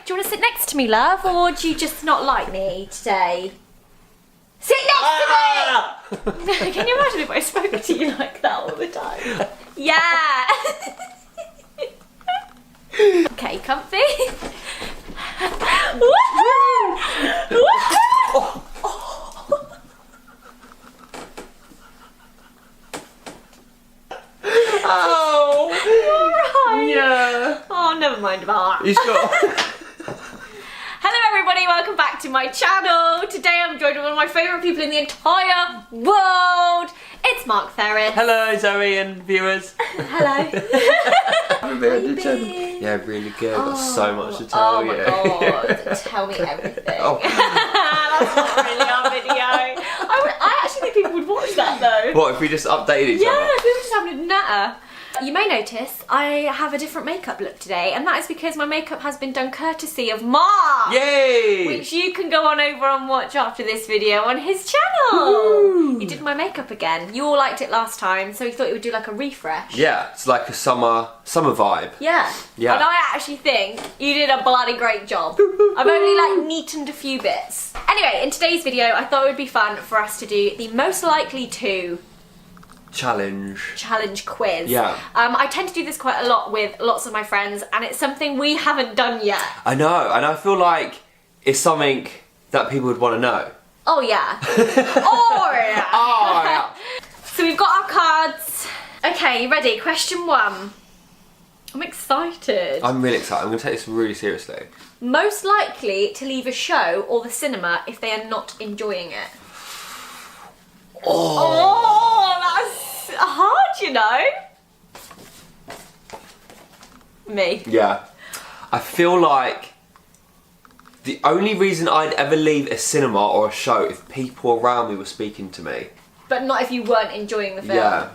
Do you want to sit next to me, love, or do you just not like me today? Sit next to me! Can you imagine if I spoke to you like that all the time? Yeah! Okay, comfy? Woohoo! Woohoo! Oh! You're right. Yeah. Oh, never mind about that. You sure? Hello everybody, welcome back to my channel. Today I'm joined with one of my favourite people in the entire world. It's Mark Ferris. Hello, Zoe and viewers. Hello. Yeah, really good. Got so much to tell you. Oh my god, tell me everything. Oh. That's not really our video. I actually think people would watch that though. What if we just updated each other? Yeah, if we were just having a natter. You may notice I have a different makeup look today, and that is because my makeup has been done courtesy of Mark! Yay! Which you can go on over and watch after this video on his channel! Woo. He did my makeup again. You all liked it last time, so he thought he would do like a refresh. Yeah, it's like a summer vibe. Yeah. Yeah. And I actually think you did a bloody great job. I've only like neatened a few bits. Anyway, in today's video, I thought it would be fun for us to do the most likely to challenge quiz. Yeah. I tend to do this quite a lot with lots of my friends, and it's something we haven't done yet. I know, and I feel like it's something that people would want to know. Oh yeah. Oh yeah. Oh yeah. So we've got our cards. Okay, you ready? Question 1. I'm excited. I'm really excited. I'm going to take this really seriously. Most likely to leave a show or the cinema if they are not enjoying it. Oh, that's hard, you know. Me. Yeah. I feel like the only reason I'd ever leave a cinema or a show if people around me were speaking to me. But not if you weren't enjoying the film. Yeah.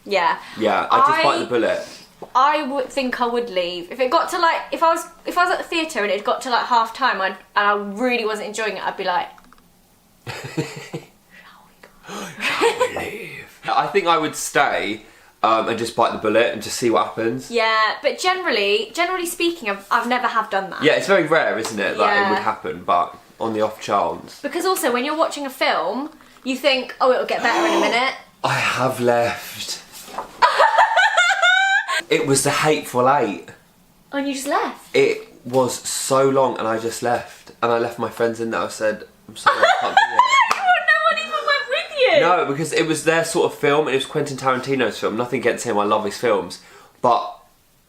Yeah. Yeah, I'd just bite the bullet. I would think I would leave. If it got to like, if I was at the theatre and it got to like half time and I really wasn't enjoying it, I'd be like, I think I would stay and just bite the bullet and just see what happens. yeah, but generally speaking, I've never have done that. Yeah, it's very rare, isn't it, that Yeah. it would happen, but on the off chance. Because also when you're watching a film, you think, oh, it'll get better in a minute. I have left. It was The Hateful Eight. And you just left. It was so long and I just left. And I left my friends in there. I said, I'm sorry, I can't do it. No one even went with you. No, because it was their sort of film, and it was Quentin Tarantino's film. Nothing against him, I love his films. But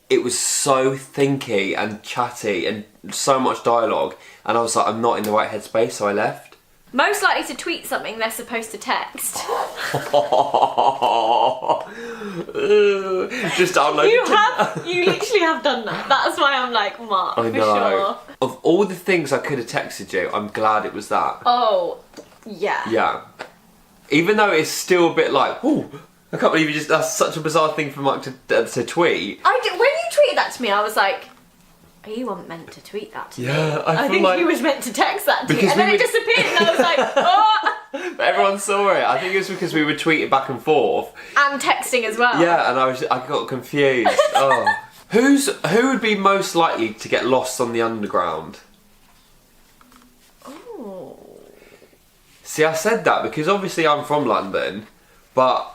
it was so thinky and chatty and so much dialogue. And I was like, I'm not in the right headspace, so I left. Most likely to tweet something they're supposed to text. Just download it. You literally have done that. That's why I'm like, Mark, I for know. sure. Of all the things I could have texted you, I'm glad it was that. Oh, yeah. Yeah. Even though it's still a bit like, oh, I can't believe you just, that's such a bizarre thing for Mark to tweet. When you tweeted that to me, I was like, you weren't meant to tweet that to me. Yeah, I feel think like... he was meant to text that to you. Because And then we it disappeared and I was like, oh! But everyone saw it. I think it was because we were tweeting back and forth. And texting as well. Yeah, and I got confused. Oh. Who would be most likely to get lost on the underground? Oh. See, I said that because obviously I'm from London, but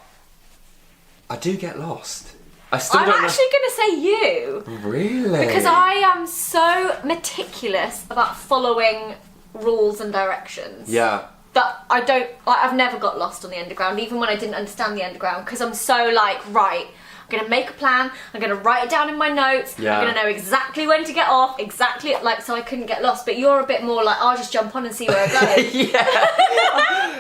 I do get lost. I'm actually going to say you. Really? Because I am so meticulous about following rules and directions. Yeah. That I don't, like, I've never got lost on the underground, even when I didn't understand the underground, because I'm so like, right, I'm going to make a plan, I'm going to write it down in my notes, Yeah. I'm going to know exactly when to get off, exactly, like, so I couldn't get lost. But you're a bit more like, I'll just jump on and see where I go. Yeah.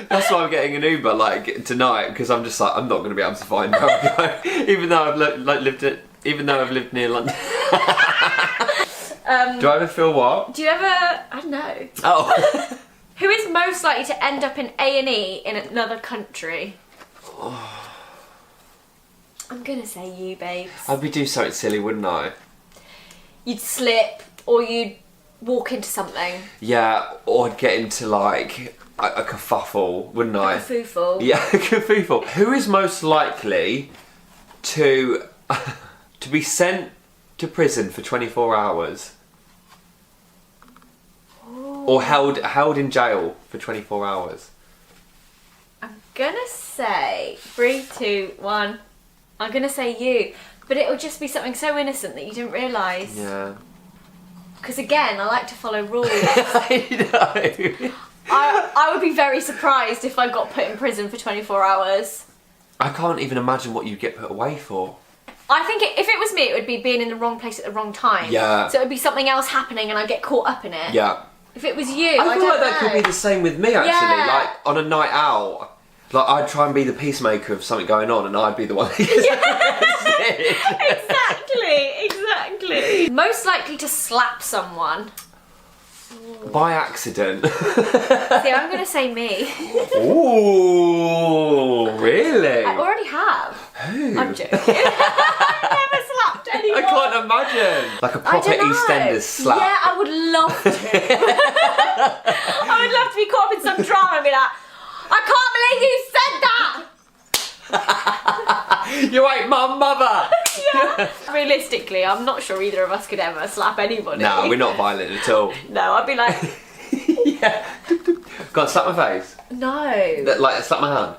That's why I'm getting an Uber like tonight, because I'm just like, I'm not going to be able to find where I go, even though I've lived near London. Do I ever feel what? Do you ever, I don't know. Oh. Who is most likely to end up in A&E in another country? I'm gonna say you, babes. I'd be doing something silly, wouldn't I? You'd slip, or you'd walk into something. Yeah, or I'd get into like a kerfuffle, wouldn't I? A kerfuffle. Yeah, a kerfuffle. Who is most likely to be sent to prison for 24 hours? Or held in jail for 24 hours. I'm gonna say 3, 2, 1. I'm gonna say you, but it would just be something so innocent that you didn't realise. Yeah. Because again, I like to follow rules. I know. I would be very surprised if I got put in prison for 24 hours. I can't even imagine what you'd get put away for. I think if it was me, it would be being in the wrong place at the wrong time. Yeah. So it would be something else happening and I'd get caught up in it. Yeah. If it was you, I feel don't like that know. could be the same with me, actually. Yeah. Like, on a night out, like, I'd try and be the peacemaker of something going on and I'd be the one who gets arrested. Exactly. Most likely to slap someone. By accident. See, I'm going to say me. Ooh, really? I already have. Who? I'm joking. I've never slapped anyone. I can't imagine. Like a proper EastEnders slap. Yeah, I would love to. I would love to be caught up in some drama and be like, I can't believe you said that! You ain't my mother! Yeah. Realistically, I'm not sure either of us could ever slap anybody. No, we're not violent at all. No, I'd be like... Yeah. Go on, slap my face. No. Like, slap my hand.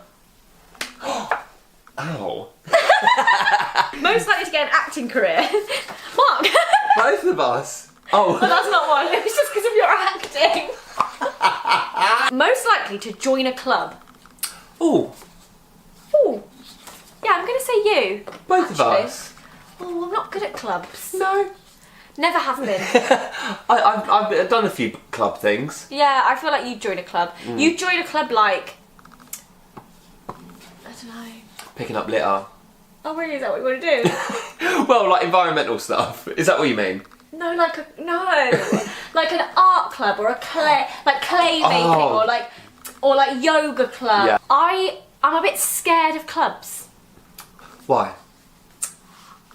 Ow. Most likely to get an acting career. Mark. Both of us. Oh. But that's not one. It was just because of your acting. Most likely to join a club. Ooh. Ooh. Yeah, I'm going to say you. Both of us. Oh, I'm not good at clubs. No. Never have been. I've done a few club things. Yeah, I feel like you'd join a club. You'd join a club like... I don't know. Picking up litter. Oh, really? Is that what you want to do? Well, like environmental stuff. Is that what you mean? No, like like an art club or a clay making or like yoga club. Yeah. I'm a bit scared of clubs. Why?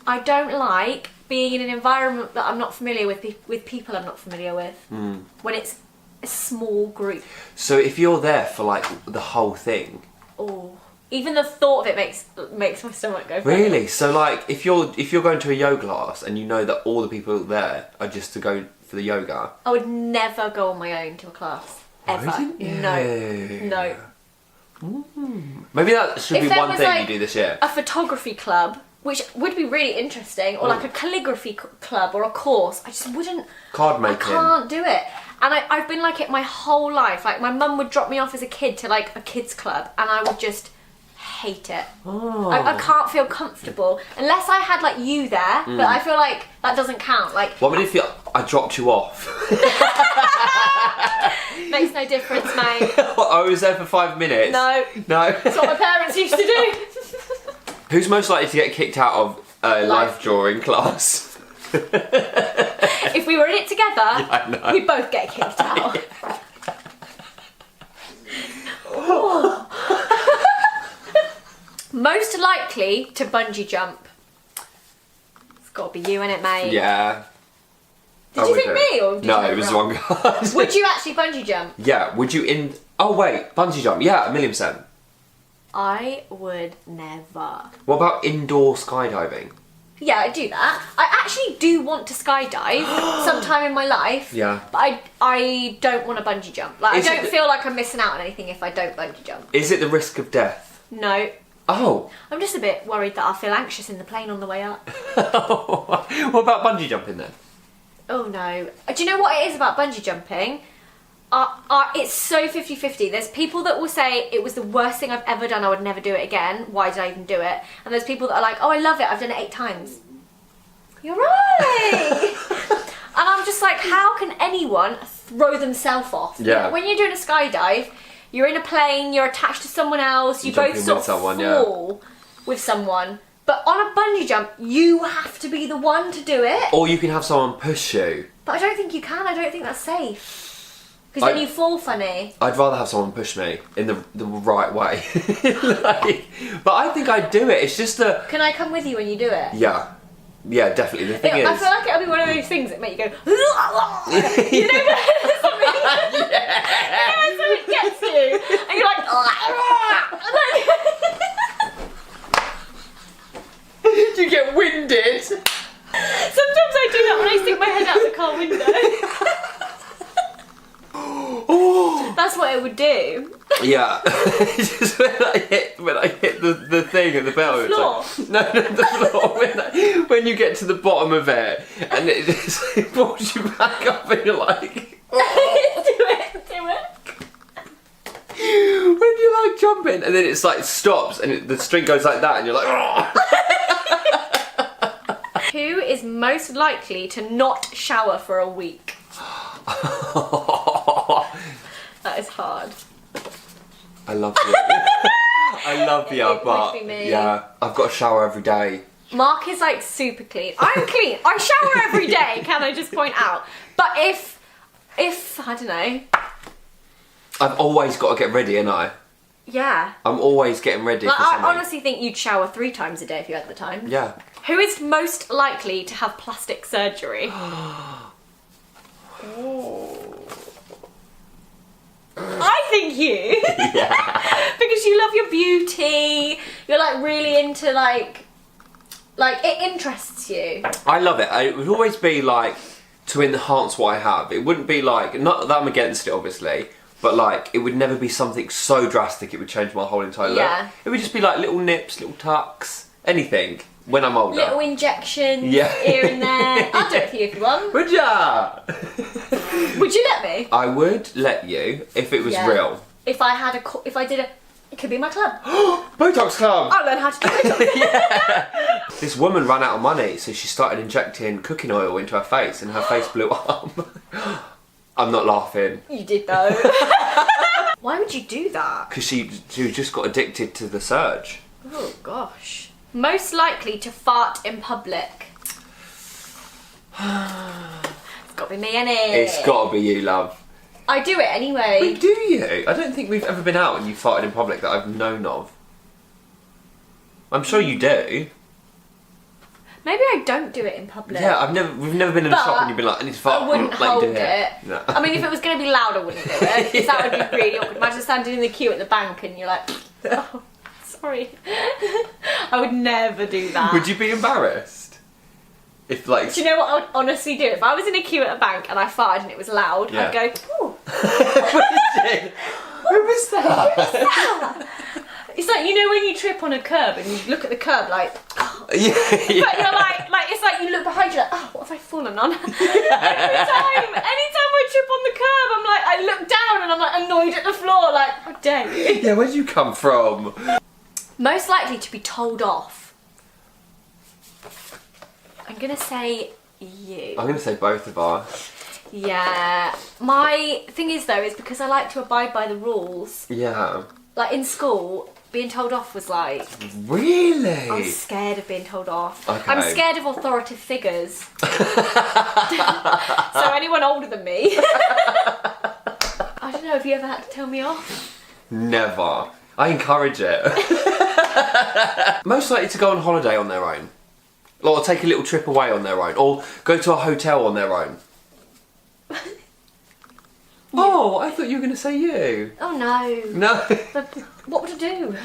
I don't like being in an environment that I'm not familiar with people I'm not familiar with. When it's a small group. So if you're there for like the whole thing. Oh, even the thought of it makes my stomach go. Really? So like if you're going to a yoga class and you know that all the people there are just to go for the yoga. I would never go on my own to a class ever. Wouldn't you? No. Maybe that should If be there one was, thing like, you do this year. A photography club, which would be really interesting, or like a calligraphy club or a course. I just wouldn't. Card making. I can't do it. And I've been like it my whole life. Like my mum would drop me off as a kid to like a kids club, and I would just hate it. Oh. I can't feel comfortable unless I had like you there. But I feel like that doesn't count. Like What if I dropped you off? makes no difference, mate. I was there for 5 minutes. No. No. That's what my parents used to do. Who's most likely to get kicked out of a life drawing class? If we were in it together, I know. we'd both get kicked out. Most likely to bungee jump. It's got to be you, innit, mate? Yeah. Did you think me or did No, you it was the wrong? wrong guy. Would you actually bungee jump? Yeah, would you Oh wait, bungee jump. Yeah, 1,000,000%. I would never. What about indoor skydiving? Yeah, I'd do that. I actually do want to skydive sometime in my life. Yeah. But I don't want to bungee jump. Like, Is I it don't the- feel like I'm missing out on anything if I don't bungee jump. Is it the risk of death? No. Oh. I'm just a bit worried that I'll feel anxious in the plane on the way up. What about bungee jumping then? Oh no. Do you know what it is about bungee jumping? It's so 50-50. There's people that will say it was the worst thing I've ever done, I would never do it again. Why did I even do it? And there's people that are like, oh, I love it, I've done it 8 times. You're right! And I'm just like, how can anyone throw themselves off? Yeah. When you're doing a skydive, you're in a plane, you're attached to someone else, you You're both jumping sort of with someone, yeah. fall with someone. But on a bungee jump, you have to be the one to do it. Or you can have someone push you. But I don't think you can. I don't think that's safe. Because then you fall funny. I'd rather have someone push me in the right way. But I think I'd do it. It's just a... Can I come with you when you do it? Yeah. Yeah, definitely. The thing is... I feel like it'll be one of those things that make you go... you know when something, when something gets you and you're like... You get winded. Sometimes I do that when I stick my head out the car window. That's what it would do. Yeah. Just when I hit the thing at the bell. The floor? It's like, no, the floor. When you get to the bottom of it and it just pulls you back up and you're like... Do it. When you're like jumping and then it's like stops and the string goes like that and you're like... Who is most likely to not shower for a week? That is hard. I love you. I love you, It but would be me. yeah, I've got to shower every day. Mark is like super clean. I'm clean. I shower every day, can I just point out? But if I don't know. I've always got to get ready, ain't I? Yeah. I'm always getting ready Like, for I something. honestly think you'd shower 3 times a day if you had the time. Yeah. Who is most likely to have plastic surgery? I think you. Yeah. Because you love your beauty. You're like really into like it interests you. I love it. It would always be like to enhance what I have. It wouldn't be like, not that I'm against it obviously, but like it would never be something so drastic it would change my whole entire look. Yeah. It would just be like little nips, little tucks, anything when I'm older. Little injections Yeah. here and there. I'll do it for you if you want. Would ya? Would you let me? I would let you if it was Yeah. real. If I did it could be my club. Botox Club! I'll learn how to do it. This woman ran out of money, so she started injecting cooking oil into her face and her face blew up. I'm not laughing. You did though. Why would you do that? Because she just got addicted to the surge. Oh gosh. Most likely to fart in public. It's got to be me, innit? It's got to be you, love. I do it anyway. Wait, do you? I don't think we've ever been out and you farted in public that I've known of. I'm sure you do. Maybe I don't do it in public. Yeah, we've never been in a But shop and you've been like, I need to fart. I wouldn't like hold you do it. No. I mean, if it was going to be loud, I wouldn't do it. Because that would be really awkward. Imagine standing in the queue at the bank and you're like, oh, sorry. I would never do that. Would you be embarrassed? If like... Do you know what I would honestly do? If I was in a queue at a bank and I farted and it was loud, Yeah. I'd go, ooh. Who was that? It's like, you know when you trip on a curb and you look at the curb like, Yeah. but you're like it's like you look behind you like, oh, what have I fallen on? Anytime I trip on the curb, I'm like, I look down and I'm like annoyed at the floor, like, how dare you? Yeah, where'd you come from? Most likely to be told off. I'm gonna say you. I'm going to say both of us. Yeah. My thing is though, is because I like to abide by the rules. Yeah. Like in school, being told off was like, Really? I'm scared of being told off. Okay. I'm scared of authoritative figures. So anyone older than me. I don't know, have you ever had to tell me off? Never. I encourage it. Most likely to go on holiday on their own. Or take a little trip away on their own. Or go to a hotel on their own. Oh, I thought you were going to say you. Oh no. No. But what would I do?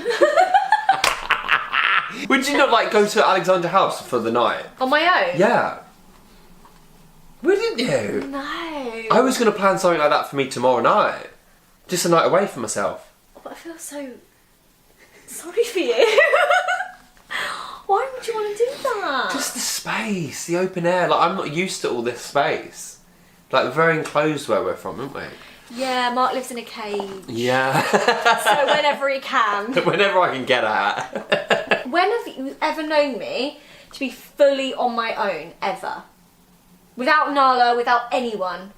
Would you not like go to Alexander House for the night? On my own? Yeah. Wouldn't you? No. I was going to plan something like that for me tomorrow night. Just a night away for myself. But I feel so sorry for you. Why would you want to do that? Just the space, the open air. Like, I'm not used to all this space. Like, we're very enclosed where we're from, aren't we? Yeah, Mark lives in a cage. Yeah. So whenever he can. Whenever I can get at. When have you ever known me to be fully on my own, ever? Without Nala, without anyone?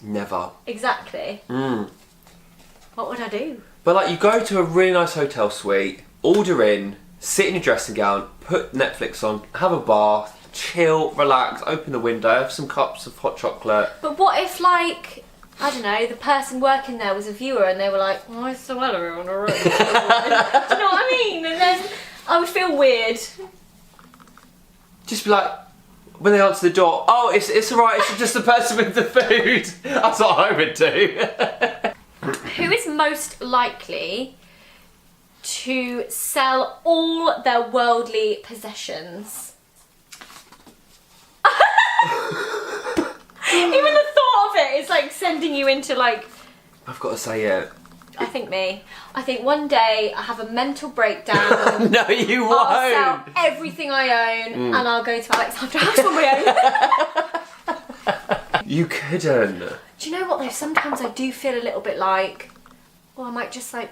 Never. Exactly. What would I do? But like, you go to a really nice hotel suite, order in, sit in your dressing gown, put Netflix on, have a bath, chill, relax, open the window, have some cups of hot chocolate. But what if, like, I don't know, the person working there was a viewer and they were like, why is Zoella on a room? Do you know what I mean? And then I would feel weird. Just be like, when they answer the door, oh, it's alright, it's just the person with the food. That's what I would do. Who is most likely to sell all their worldly possessions? Even the thought of it is like sending you into like I've got to say it. I think me. I think one day I have a mental breakdown. No, you won't. I'll sell everything I own and I'll go to Alexandra House on my own. You couldn't. Do you know what though? Sometimes I do feel a little bit like, well, I might just like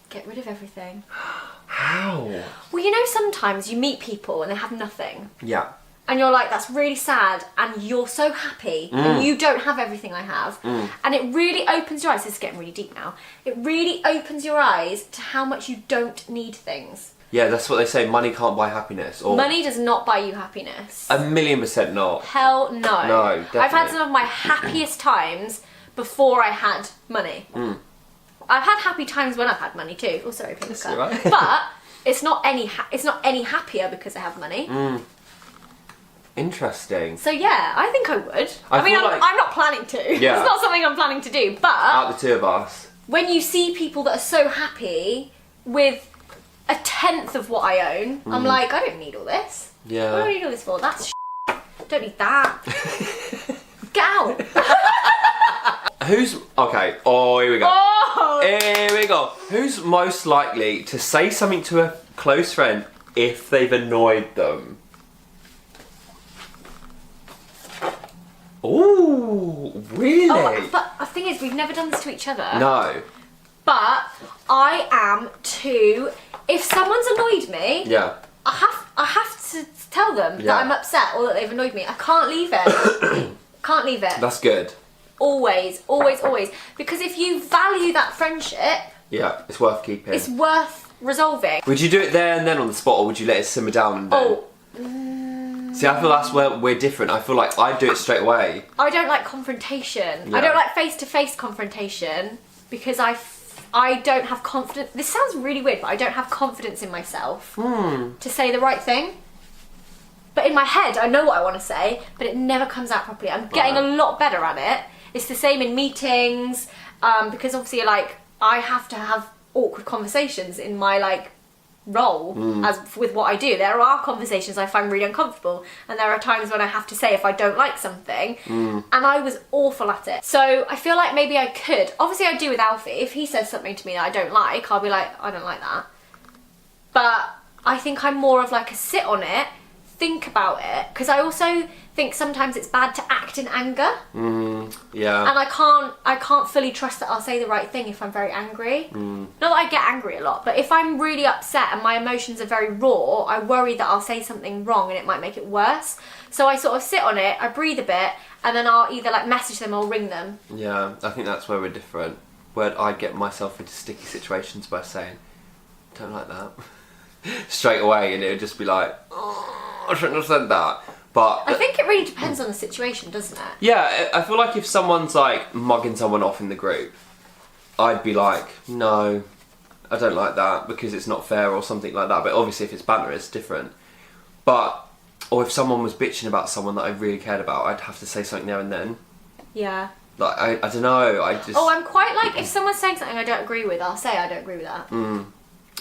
get rid of everything. How? Well, you know, sometimes you meet people and they have nothing. Yeah. And you're like, that's really sad, and you're so happy, and you don't have everything I have. And it really opens your eyes, this is getting really deep now, it really opens your eyes to how much you don't need things. Yeah, that's what they say, money can't buy happiness. Or Money does not buy you happiness. 1,000,000% not. Hell no. No, definitely. I've had some of my happiest times before I had money. I've had happy times when I've had money too. Oh, sorry, Pink Cup. Right. But it's not any happier because I have money. Interesting. So yeah, I think I would. I mean, feel like- I'm not planning to. Yeah. It's not something I'm planning to do. But Out the two of us. when you see people that are so happy with 1/10 of what I own, I'm like, I don't need all this. Yeah. What do I need all this for? That's don't need that. Get out. Who's... Okay. Oh, here we go. Oh. Here we go. Who's most likely to say something to a close friend if they've annoyed them? Ooh, really? Oh, but the thing is, we've never done this to each other. No. But I am too. If someone's annoyed me, Yeah. I have to tell them Yeah. that I'm upset or that they've annoyed me. I can't leave it. Can't leave it. That's good. Always, always, always. Because if you value that friendship, Yeah, it's worth keeping. it's worth resolving. Would you do it there and then on the spot, or would you let it simmer down and then? Oh, See, I feel that's where we're different. I feel like I'd do it straight away. I don't like confrontation. Yeah. I don't like face-to-face confrontation because I don't have confidence. This sounds really weird, but I don't have confidence in myself to say the right thing. But in my head, I know what I want to say, but it never comes out properly. I'm getting a lot better at it. It's the same in meetings, because obviously, like, I have to have awkward conversations in my, like, role as with what I do. There are conversations I find really uncomfortable, and there are times when I have to say if I don't like something, and I was awful at it. So I feel like maybe I could. Obviously, I do with Alfie. If he says something to me that I don't like, I'll be like, I don't like that. But I think I'm more of like a sit on it, think about it, because I also think sometimes it's bad to act in anger. Yeah. And I can't fully trust that I'll say the right thing if I'm very angry. Not that I get angry a lot, but if I'm really upset and my emotions are very raw, I worry that I'll say something wrong and it might make it worse. So I sort of sit on it, I breathe a bit, and then I'll either like message them or ring them. Yeah, I think that's where we're different. Where I get myself into sticky situations by saying, don't like that. Straight away, and it would just be like, oh, I shouldn't have said that. But I think it really depends on the situation, doesn't it? yeah, I feel like if someone's like mugging someone off in the group, I'd be like, no, I don't like that because it's not fair or something like that. But obviously if it's banter, it's different. But, or if someone was bitching about someone that I really cared about, I'd have to say something there and then. Yeah. Like, I don't know, I just... Oh, I'm quite like, if someone's saying something I don't agree with, I'll say I don't agree with that.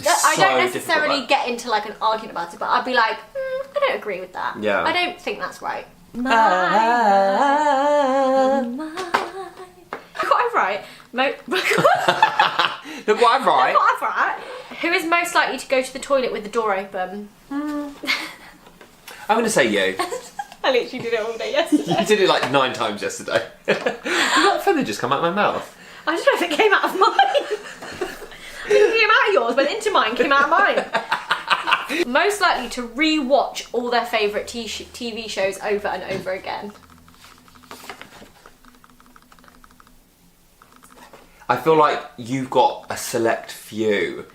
It's I so don't difficult, necessarily that. get into like an argument about it, but I'd be like, I don't agree with that. Yeah. I don't think that's right. Look what I've right. Look what Look what I've right. I've right. Who is most likely to go to the toilet with the door open? I'm going to say you. I literally did it all day yesterday. You did it like 9 times yesterday. Did that feather just come out of my mouth? I don't know if it came out of mine. I think it came out of yours, went into mine, came out of mine. Most likely to re-watch all their favourite TV shows over and over again. I feel like you've got a select few.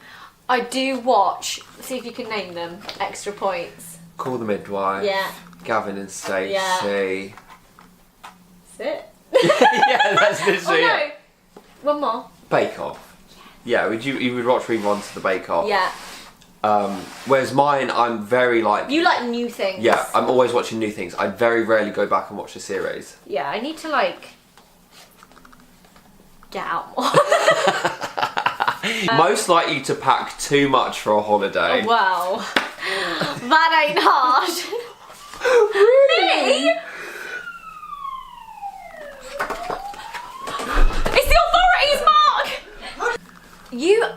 I do watch, see if you can name them, Extra Points. Call the Midwife. Yeah. Gavin and Stacey. Yeah. That's it. Yeah, that's literally Oh no, it. one more. Bake Off. Yeah, you would watch reruns of the Bake Off. Yeah. Whereas mine, I'm very like... You like new things. Yeah, I'm always watching new things. I very rarely go back and watch a series. Yeah, I need to like get out more. Most likely to pack too much for a holiday. Oh, wow. That ain't hard. Really? It's the authority!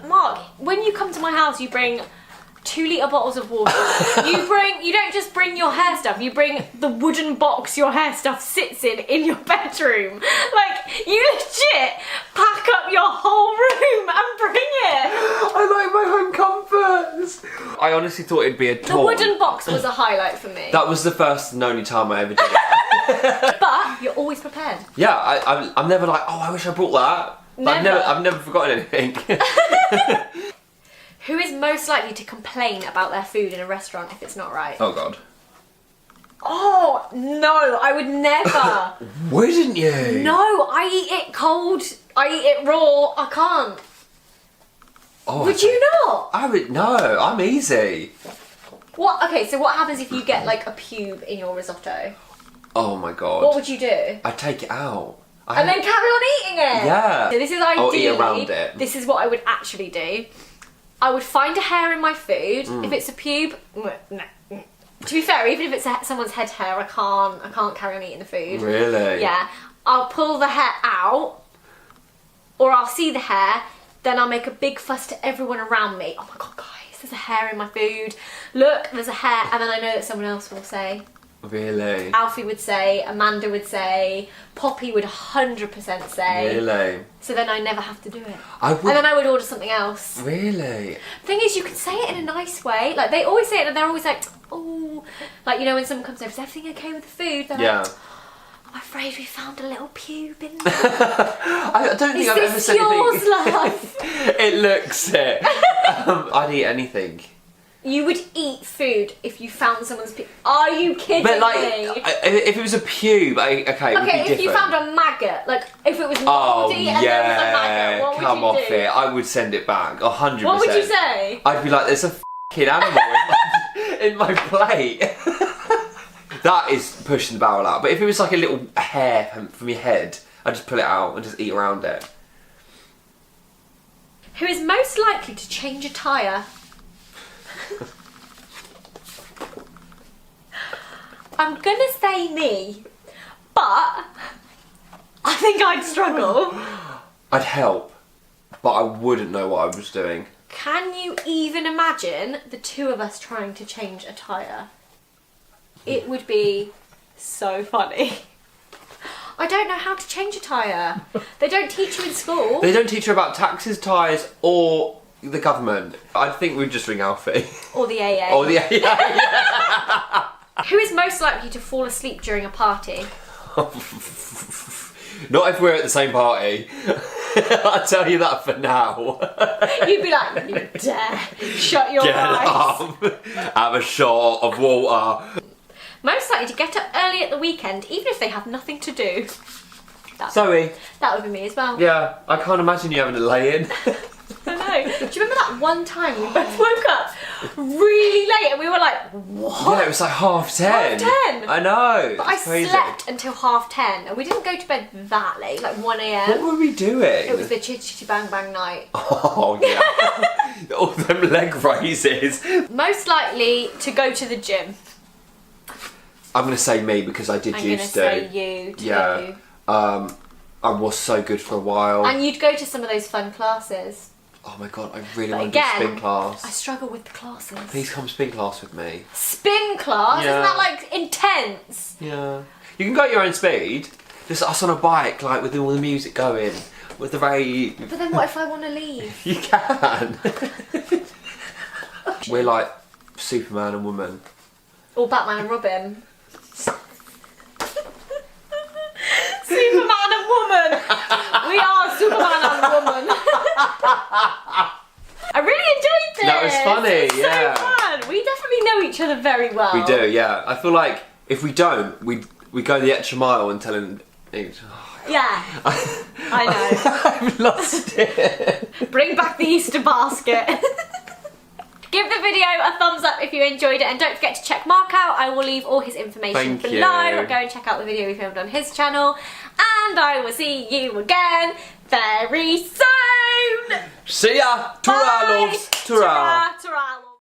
Mark, when you come to my house, you bring 2-litre bottles of water. You don't just bring your hair stuff, you bring the wooden box your hair stuff sits in your bedroom. Like, you legit pack up your whole room and bring it. I like my home comforts. I honestly thought it'd be a The tour. wooden box was a highlight for me. That was the first and only time I ever did it. But you're always prepared. Yeah, I'm never like, oh, I wish I brought that. Never. I've never forgotten anything. Who is most likely to complain about their food in a restaurant if it's not right? Oh God. Oh, no, I would never. Wouldn't you? No, I eat it cold. I eat it raw. I can't. Oh, Would you not? I would, no, I'm easy. What? Okay, so what happens if you get like a pube in your risotto? Oh my God. What would you do? I'd take it out. And then carry on eating it? Yeah. So this is I'll eat ideally, around it. This is what I would actually do. I would find a hair in my food. If it's a pube, no. To be fair, even if it's someone's head hair, I can't carry on eating the food. Really? Yeah. I'll pull the hair out, or I'll see the hair, then I'll make a big fuss to everyone around me. Oh my God, guys, there's a hair in my food. Look, there's a hair. And then I know that someone else will say. Really? Alfie would say, Amanda would say, Poppy would 100% say. Really? So then I never have to do it. I would. And then I would order something else. Really? Thing is, you can say it in a nice way. Like, they always say it and they're always like, oh. Like, you know, when someone comes over, is everything okay with the food? They're Yeah. like, I'm afraid we found a little pube in there. I don't think Is I've ever this said yours, anything. love? It looks it. I'd eat anything. You would eat food if you found someone's pube. Are you kidding But like, me? if it was a pube, okay, it would be Okay, different. if you found a maggot, like if it was Oh mouldy and there was a maggot, yeah, what come would off you do? it. I would send it back, 100%. What would you say? I'd be like, there's a f***ing animal in my plate. That is pushing the barrel out. But if it was like a little hair from your head, I'd just pull it out and just eat around it. Who is most likely to change a tyre? I'm gonna say me, but I think I'd struggle. I'd help, but I wouldn't know what I was doing. Can you even imagine the two of us trying to change a tyre? It would be so funny. I don't know how to change a tyre. They don't teach you in school. They don't teach you about taxes, tyres, or the government. I think we'd just ring Alfie. Or the AA. Or the AA. Who is most likely to fall asleep during a party? Not if we're at the same party. I'll tell you that for now. You'd be like, you dare. Shut your Get eyes. up. Have a shot of water. Most likely to get up early at the weekend, even if they have nothing to do. Zoe. That would be me as well. Yeah, I can't imagine you having a lay-in. I know. Do you remember that one time we both woke up really late and we were like, what? Yeah, it was like 10:30. 10:30? I know. But I it's crazy. slept until 10:30 and we didn't go to bed that late, like 1 a.m. What were we doing? It was the chitty chitty bang bang night. Oh, yeah. All them leg raises. Most likely to go to the gym. I'm going to say me because I did I'm going to used to. say you too. Yeah. I was so good for a while. And you'd go to some of those fun classes. Oh my God, I really But want to do again, spin class. I struggle with the classes. Please come spin class with me. Spin class? Yeah. Isn't that like intense? Yeah. You can go at your own speed. Just us on a bike, like with all the music going. With the very... But then what if I want to leave? You can. We're like Superman and woman. Or Batman and Robin. Superman and woman! We are Superman and woman. I really enjoyed this. That was funny, It's yeah. so fun. We definitely know each other very well. We do, yeah. I feel like if we don't, we go the extra mile and tell him... Yeah. I know. I've lost it. Bring back the Easter basket. Give the video a thumbs up if you enjoyed it, and don't forget to check Mark out. I will leave all his information Thank below. you. Go and check out the video we filmed on his channel, and I will see you again very soon. See ya. Ta-ra, Bye. loves. Ta-ra. Ta-ra.